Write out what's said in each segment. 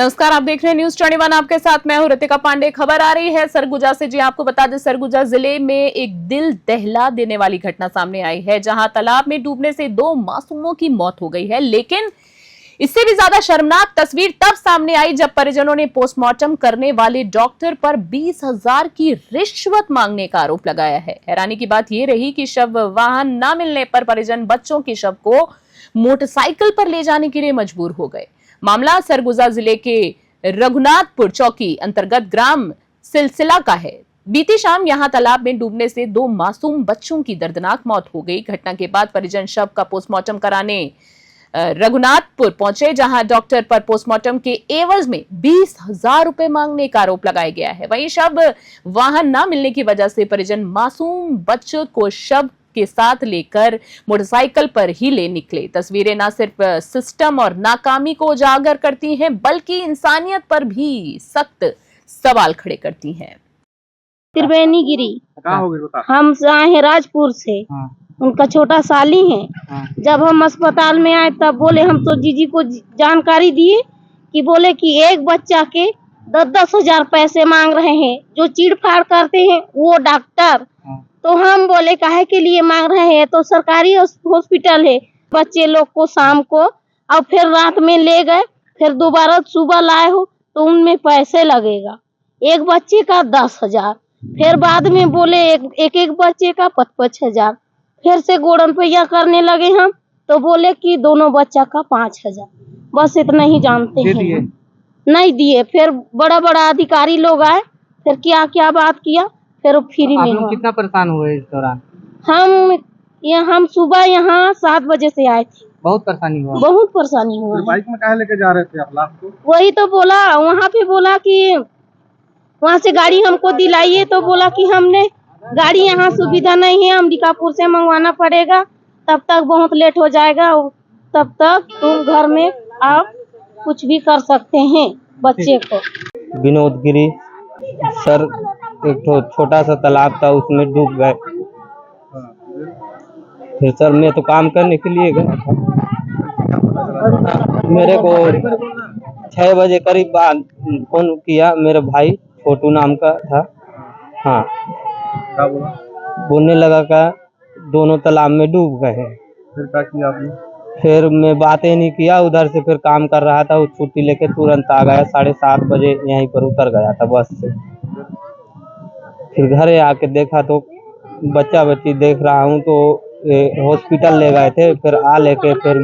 नमस्कार, आप देख रहे हैं न्यूज 21। आपके साथ मैं हूं रितिका पांडे। खबर आ रही है सरगुजा से। जी आपको बता दें, सरगुजा जिले में एक दिल दहला देने वाली घटना सामने आई है, जहां तालाब में डूबने से 2 मासूमों की मौत हो गई है। लेकिन इससे भी ज्यादा शर्मनाक तस्वीर तब सामने आई जब परिजनों ने पोस्टमार्टम करने वाले डॉक्टर पर 20,000 की रिश्वत मांगने का आरोप लगाया है। हैरानी की बात यह रही कि शव वाहन न मिलने पर परिजन बच्चों के शव को मोटरसाइकिल पर ले जाने के लिए मजबूर हो गए। मामला सरगुजा जिले के रघुनाथपुर चौकी अंतर्गत ग्राम सिलसिला का है। बीती शाम यहां तालाब में डूबने से 2 मासूम बच्चों की दर्दनाक मौत हो गई। घटना के बाद परिजन शव का पोस्टमार्टम कराने रघुनाथपुर पहुंचे, जहां डॉक्टर पर पोस्टमार्टम के एवज में 20,000 रुपए मांगने का आरोप लगाया गया है। वहीं शव वाहन न मिलने की वजह से परिजन मासूम बच्चों को शव के साथ लेकर मोटरसाइकिल पर ही ले निकले। तस्वीरें न सिर्फ सिस्टम और नाकामी को उजागर करती हैं, बल्कि इंसानियत पर भी सख्त सवाल खड़े करती हैं। त्रिवेणी गिरी, कहाँ हो गए बता? हम आए हैं राजपुर से। उनका छोटा साली है। जब हम अस्पताल में आए तब बोले, हम तो जीजी को जानकारी दिए कि बोले कि एक बच्चा के 10-10 हजार पैसे मांग रहे हैं, जो चीड़-फाड़ करते हैं वो डॉक्टर। तो हम बोले काहे के लिए मांग रहे हैं, तो सरकारी हॉस्पिटल है। बच्चे लोग को शाम को और फिर रात में ले गए, फिर दोबारा सुबह लाए हो तो उनमें पैसे लगेगा। एक बच्चे का 10,000, फिर बाद में बोले एक बच्चे का 5-5 हजार। फिर से गोड़न पैया करने लगे हम, तो बोले कि दोनों बच्चा का 5,000। बस इतना ही जानते हैं। नहीं दिए। फिर बड़ा बड़ा अधिकारी लोग आए, फिर क्या क्या बात किया, फिर फ्री में हुआ। कितना परेशान हुए इस दौरान? हम सुबह यहाँ 7 बजे से आए थे। बहुत परेशानी हुआ। बहुत परेशानी हुआ। बाइक में काहे लेके जा रहे थे आप लाश को? वही तो बोला, वहाँ पे बोला कि वहाँ से गाड़ी हमको दिलाइए, तो बोला कि हमने गाड़ी यहाँ सुविधा नहीं है, अंबिकापुर से मंगवाना पड़ेगा, तब तक बहुत लेट हो जाएगा, तब तक तुम घर में आप कुछ भी कर सकते हैं बच्चे को। विनोद गिरी सर, एक छोटा सा तालाब था, उसमें डूब गए। फिर सर मैं तो काम करने के लिए गया था। मेरे को 6 बजे करीब बाद फोन किया, मेरे भाई छोटू नाम का था। हाँ, बोलने लगा का दोनों तालाब में डूब गए हैं। फिर क्या किया आपने? फिर मैं बातें नहीं किया, उधर से फिर काम कर रहा था, उस छुट्टी लेके तुरंत आ गया। 7:30 बजे यहीं पर उतर गया था बस से। फिर घरे आके देखा तो बच्चा बच्ची देख रहा हूँ, तो हॉस्पिटल ले गए थे। फिर लेके फिर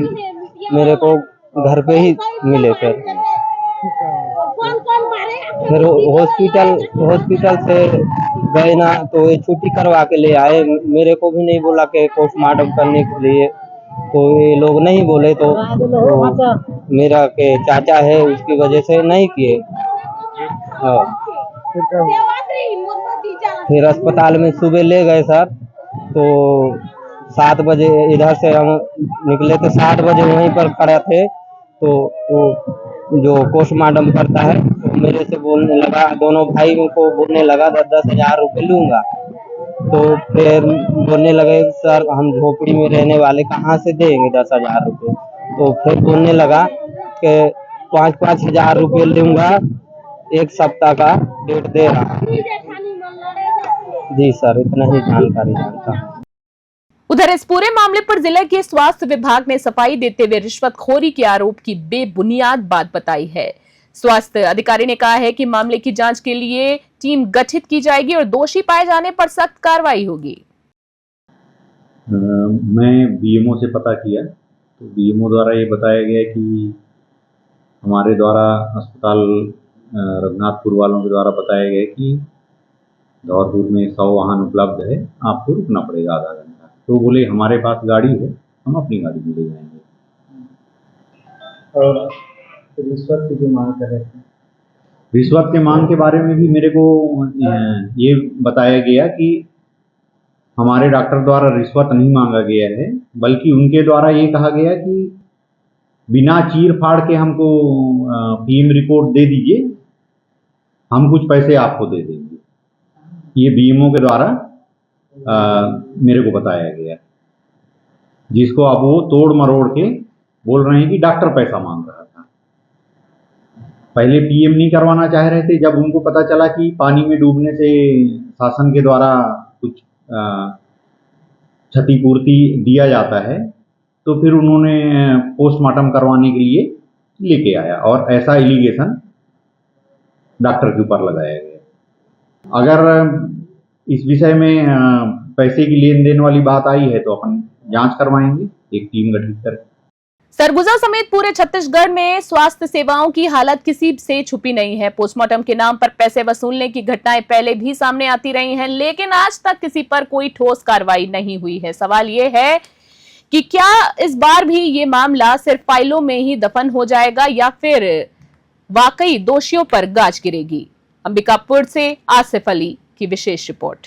मेरे को घर पे ही मिले। फिर हॉस्पिटल से गए ना, तो ये छुट्टी करवा के ले आए। मेरे को भी नहीं बोला कि पोस्टमार्टम करने के लिए, तो ये लोग नहीं बोले, तो मेरा के चाचा है उसकी वजह से नहीं किए। हाँ, फिर अस्पताल में सुबह ले गए सर, तो 7 बजे इधर से हम निकले थे। 7 बजे वहीं पर खड़े थे, तो वो जो पोस्टमार्टम करता है तो मेरे से बोलने लगा, दोनों भाइयों को बोलने लगा 10-10 हजार रुपये लूंगा। तो फिर बोलने लगे, सर हम झोपड़ी में रहने वाले कहाँ से देंगे 10 हजार रुपये। तो फिर बोलने लगा कि 5-5 हजार रुपये लूंगा, 1 सप्ताह का डेट दे रहा। जी सर, इतना ही जानकारी जानता हूँ। उधर इस पूरे मामले पर जिले के स्वास्थ्य विभाग ने सफाई देते हुए रिश्वतखोरी के आरोप की बेबुनियाद बात बताई है। स्वास्थ्य अधिकारी ने कहा है कि मामले की जांच के लिए टीम गठित की जाएगी और दोषी पाए जाने पर सख्त कार्रवाई होगी। मैं बीएमओ से पता किया, तो बीएमओ द्वारा ये बताया गया कि हमारे द्वारा अस्पताल रघुनाथपुर वालों के द्वारा बताया गया कि धौरपुर में 100 वाहन उपलब्ध है, आपको रुकना पड़ेगा आधा घंटा। तो बोले हमारे पास गाड़ी है, हम अपनी गाड़ी में ले जाएंगे। और रिश्वत की जो मांग कर रहे थे, रिश्वत के मांग के बारे में भी मेरे को ये बताया गया कि हमारे डॉक्टर द्वारा रिश्वत नहीं मांगा गया है, बल्कि उनके द्वारा ये कहा गया कि बिना चीर फाड़ के हमको पीएम रिपोर्ट दे दीजिए, हम कुछ पैसे आपको दे देंगे। ये बीएमओ के द्वारा मेरे को बताया गया, जिसको अब वो तोड़ मरोड़ के बोल रहे हैं कि डॉक्टर पैसा मांग रहा था। पहले पीएम नहीं करवाना चाह रहे थे। जब उनको पता चला कि पानी में डूबने से शासन के द्वारा कुछ क्षतिपूर्ति दिया जाता है, तो फिर उन्होंने पोस्टमार्टम करवाने के लिए लेके आया और ऐसा एलिगेशन डॉक्टर के ऊपर लगाया गया। अगर इस विषय में पैसे की लेन देन वाली बात आई है तो अपन जांच करवाएंगे, एक टीम गठित करके। सरगुजा समेत पूरे छत्तीसगढ़ में स्वास्थ्य सेवाओं की हालत किसी से छुपी नहीं है। पोस्टमार्टम के नाम पर पैसे वसूलने की घटनाएं पहले भी सामने आती रही हैं, लेकिन आज तक किसी पर कोई ठोस कार्रवाई नहीं हुई है। सवाल ये है कि क्या इस बार भी ये मामला सिर्फ फाइलों में ही दफन हो जाएगा या फिर वाकई दोषियों पर गाज गिरेगी। अंबिकापुर से आसिफ अली की विशेष रिपोर्ट।